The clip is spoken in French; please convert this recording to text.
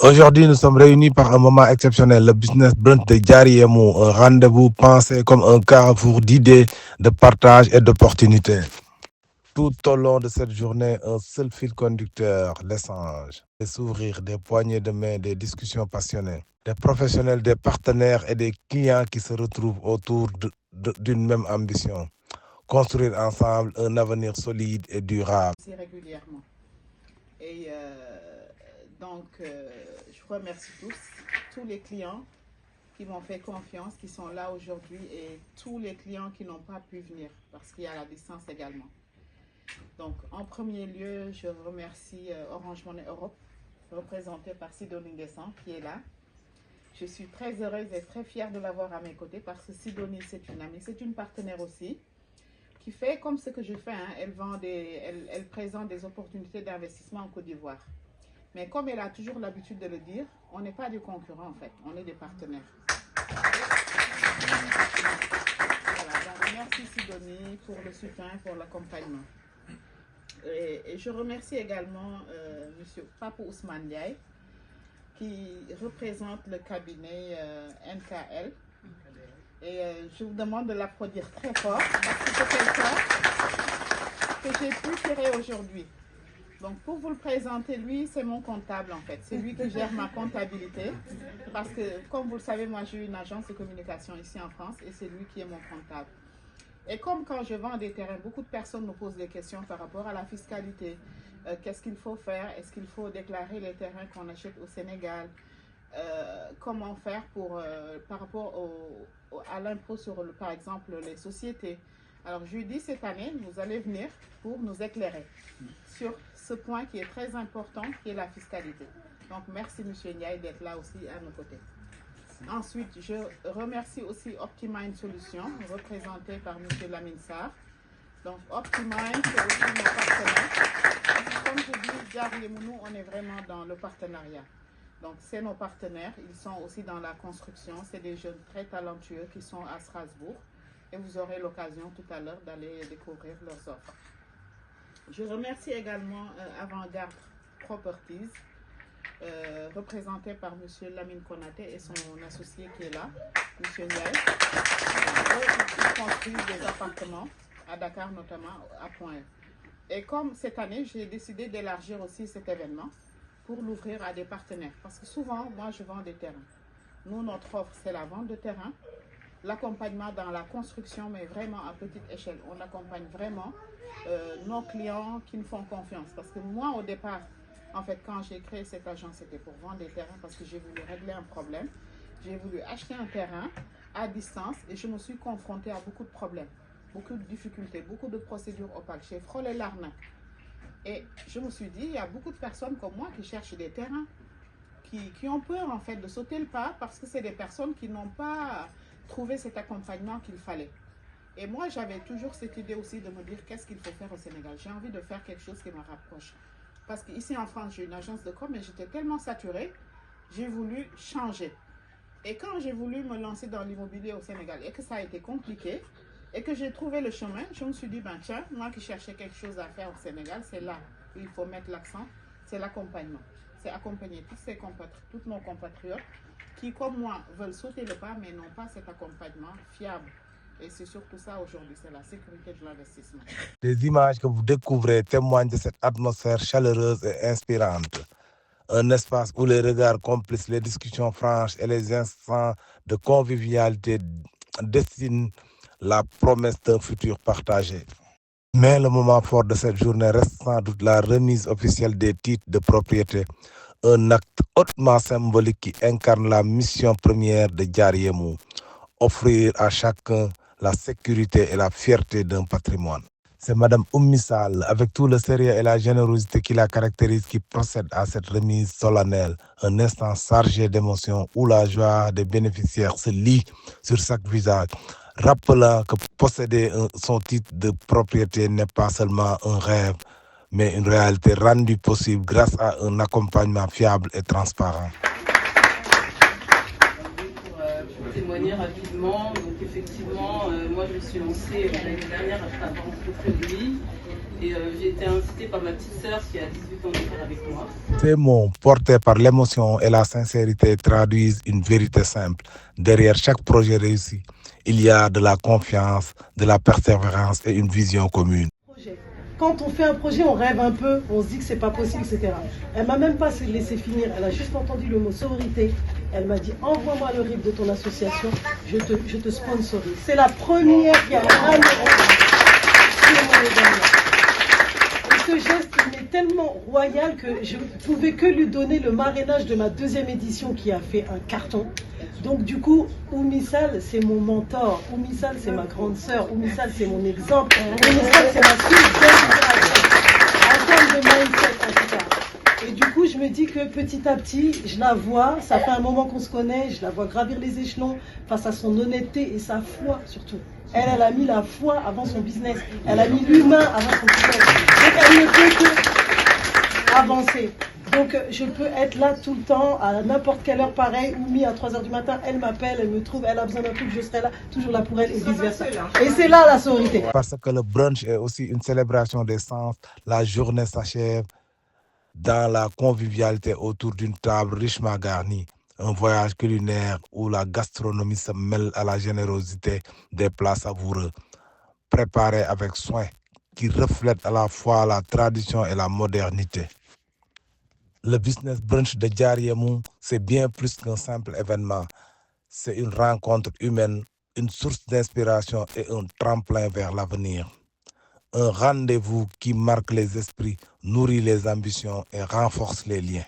Aujourd'hui, nous sommes réunis par un moment exceptionnel, le business brunch de Diariemou, un rendez-vous pensé comme un carrefour d'idées, de partage et d'opportunités. Tout au long de cette journée, un seul fil conducteur, l'échange. Des sourires, des poignées de main, des discussions passionnées. Des professionnels, des partenaires et des clients qui se retrouvent autour d'une même ambition. Construire ensemble un avenir solide et durable. Régulièrement. Et je remercie tous les clients qui m'ont fait confiance, qui sont là aujourd'hui, et tous les clients qui n'ont pas pu venir parce qu'il y a la distance également. Donc, en premier lieu, je remercie Orange Money Europe, représenté par Sidonie Nguessan, qui est là. Je suis très heureuse et très fière de l'avoir à mes côtés parce que Sidonie, c'est une amie, c'est une partenaire aussi, qui fait comme ce que je fais. Hein. Elle présente des opportunités d'investissement en Côte d'Ivoire. Mais comme elle a toujours l'habitude de le dire, on n'est pas des concurrents en fait, on est des partenaires. Voilà, donc merci Sidonie pour le soutien, pour l'accompagnement. Et je remercie également M. Papou Ousmane Ndiaye, qui représente le cabinet NKL. Et je vous demande de l'applaudir très fort parce que c'est quelqu'un que j'ai pu tirer aujourd'hui. Donc pour vous le présenter, lui c'est mon comptable en fait, c'est lui qui gère ma comptabilité parce que comme vous le savez, moi j'ai une agence de communication ici en France et c'est lui qui est mon comptable. Et comme quand je vends des terrains, beaucoup de personnes me posent des questions par rapport à la fiscalité, qu'est-ce qu'il faut faire, est-ce qu'il faut déclarer les terrains qu'on achète au Sénégal, comment faire par rapport à l'impôt sur par exemple les sociétés. Alors je lui dis cette année, vous allez venir pour nous éclairer sur ce point qui est très important, qui est la fiscalité. Donc merci M. Ndiaye d'être là aussi à nos côtés. Ensuite, je remercie aussi Optimind Solutions, représenté par M. Lamine Sarr. Donc Optimind, c'est aussi nos partenaires. Comme je dis, Diariemou, on est vraiment dans le partenariat. Donc c'est nos partenaires, ils sont aussi dans la construction, c'est des jeunes très talentueux qui sont à Strasbourg. Et vous aurez l'occasion tout à l'heure d'aller découvrir leurs offres. Je remercie également Avant-Garde Properties, représenté par M. Lamine Konaté et son associé qui est là, M. Ndiaye. Ils construisent des appartements à Dakar, notamment à Point. Et comme cette année, j'ai décidé d'élargir aussi cet événement pour l'ouvrir à des partenaires. Parce que souvent, moi, je vends des terrains. Nous, notre offre, c'est la vente de terrain, l'accompagnement dans la construction, mais vraiment à petite échelle. On accompagne vraiment nos clients qui nous font confiance. Parce que moi, au départ, en fait, quand j'ai créé cette agence, c'était pour vendre des terrains parce que j'ai voulu régler un problème. J'ai voulu acheter un terrain à distance et je me suis confrontée à beaucoup de problèmes, beaucoup de difficultés, beaucoup de procédures opaques. J'ai frôlé l'arnaque. Et je me suis dit, il y a beaucoup de personnes comme moi qui cherchent des terrains, qui ont peur en fait de sauter le pas parce que c'est des personnes qui n'ont pas trouvé cet accompagnement qu'il fallait. Et moi, j'avais toujours cette idée aussi de me dire qu'est-ce qu'il faut faire au Sénégal. J'ai envie de faire quelque chose qui me rapproche. Parce qu'ici en France, j'ai une agence de com, mais j'étais tellement saturée, j'ai voulu changer. Et quand j'ai voulu me lancer dans l'immobilier au Sénégal et que ça a été compliqué, et que j'ai trouvé le chemin, je me suis dit, ben tiens, moi qui cherchais quelque chose à faire au Sénégal, c'est là où il faut mettre l'accent, c'est l'accompagnement. C'est accompagner tous nos compatriotes qui, comme moi, veulent sauter le pas, mais n'ont pas cet accompagnement fiable. Et c'est surtout ça aujourd'hui, c'est la sécurité de l'investissement. Les images que vous découvrez témoignent de cette atmosphère chaleureuse et inspirante. Un espace où les regards complices, les discussions franches et les instants de convivialité dessinent la promesse d'un futur partagé. Mais le moment fort de cette journée reste sans doute la remise officielle des titres de propriété, un acte hautement symbolique qui incarne la mission première de Diariemou, offrir à chacun la sécurité et la fierté d'un patrimoine. C'est Mme Oummissal, avec tout le sérieux et la générosité qui la caractérise, qui procède à cette remise solennelle. Un instant chargé d'émotions où la joie des bénéficiaires se lit sur chaque visage, rappelant que posséder son titre de propriété n'est pas seulement un rêve, mais une réalité rendue possible grâce à un accompagnement fiable et transparent. Pour témoigner rapidement, donc effectivement, moi je me suis lancée l'année dernière après avoir rencontré lui. Et j'ai été invitée par ma petite sœur qui a 18 ans d'écart avec moi. Ces mots portés par l'émotion et la sincérité traduisent une vérité simple. Derrière chaque projet réussi, il y a de la confiance, de la persévérance et une vision commune. Quand on fait un projet, on rêve un peu, on se dit que c'est pas possible, etc. Elle m'a même pas laissé finir, elle a juste entendu le mot sororité. Elle m'a dit envoie-moi le RIB de ton association, je te sponsorise. C'est la première qui a jamais et ce geste, il est tellement royal que je ne pouvais que lui donner le marrainage de ma deuxième édition qui a fait un carton. Donc du coup, Oumissal, c'est mon mentor. Oumissal, c'est ma grande sœur. Oumissal, c'est mon exemple. Oumissal, c'est ma fille en termes de mindset, en tout cas. Et du coup, je me dis que petit à petit, je la vois. Ça fait un moment qu'on se connaît. Je la vois gravir les échelons face à son honnêteté et sa foi, surtout. Elle a mis la foi avant son business. Elle a mis l'humain avant son business. Donc, elle ne peut que avancer. Donc, je peux être là tout le temps, à n'importe quelle heure pareil, Oumi à 3h du matin, elle m'appelle, elle me trouve, elle a besoin d'un truc, je serai là, toujours là pour elle et vice-versa. Et c'est là la sororité. Parce que le brunch est aussi une célébration des sens, la journée s'achève dans la convivialité autour d'une table richement garnie. Un voyage culinaire où la gastronomie se mêle à la générosité des plats savoureux, préparés avec soin, qui reflètent à la fois la tradition et la modernité. Le business brunch de Diariemou, c'est bien plus qu'un simple événement. C'est une rencontre humaine, une source d'inspiration et un tremplin vers l'avenir. Un rendez-vous qui marque les esprits, nourrit les ambitions et renforce les liens.